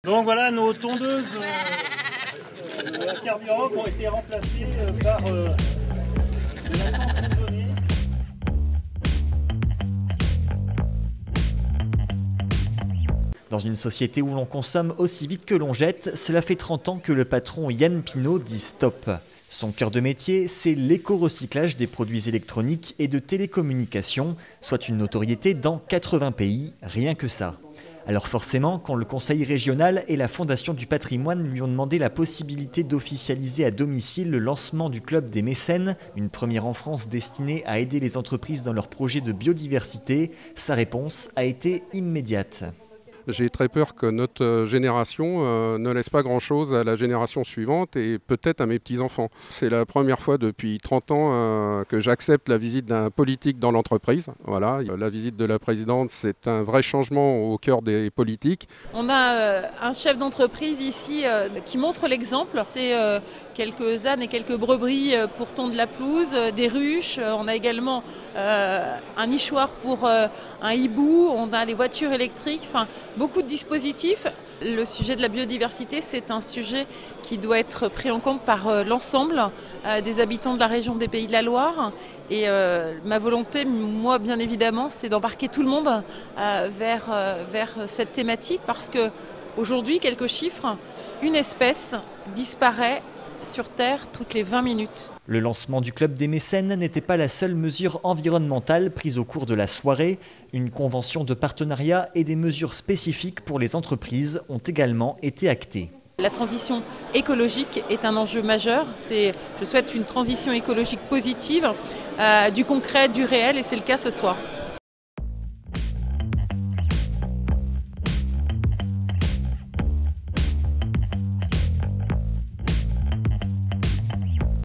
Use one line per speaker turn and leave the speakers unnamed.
Donc voilà, nos tondeuses à carburant ont été remplacées par de la tente isolée.
Dans une société où l'on consomme aussi vite que l'on jette, cela fait 30 ans que le patron Yann Pinault dit stop. Son cœur de métier, c'est l'éco-recyclage des produits électroniques et de télécommunications, soit une notoriété dans 80 pays, rien que ça. Alors forcément, quand le Conseil régional et la Fondation du patrimoine lui ont demandé la possibilité d'officialiser à domicile le lancement du Club des mécènes, une première en France destinée à aider les entreprises dans leurs projets de biodiversité, sa réponse a été immédiate.
J'ai très peur que notre génération ne laisse pas grand-chose à la génération suivante et peut-être à mes petits-enfants. C'est la première fois depuis 30 ans que j'accepte la visite d'un politique dans l'entreprise. Voilà. La visite de la présidente, c'est un vrai changement au cœur des politiques.
On a un chef d'entreprise ici qui montre l'exemple. C'est quelques ânes et quelques brebis pour tondre la pelouse, des ruches. On a également un nichoir pour un hibou. On a les voitures électriques. Enfin, beaucoup de dispositifs. Le sujet de la biodiversité, c'est un sujet qui doit être pris en compte par l'ensemble des habitants de la région des Pays de la Loire. Et ma volonté, moi bien évidemment, c'est d'embarquer tout le monde vers cette thématique parce qu'aujourd'hui, quelques chiffres, une espèce disparaît sur Terre toutes les 20 minutes.
Le lancement du Club des mécènes n'était pas la seule mesure environnementale prise au cours de la soirée. Une convention de partenariat et des mesures spécifiques pour les entreprises ont également été actées.
La transition écologique est un enjeu majeur. Je souhaite une transition écologique positive, du concret, du réel, et c'est le cas ce soir.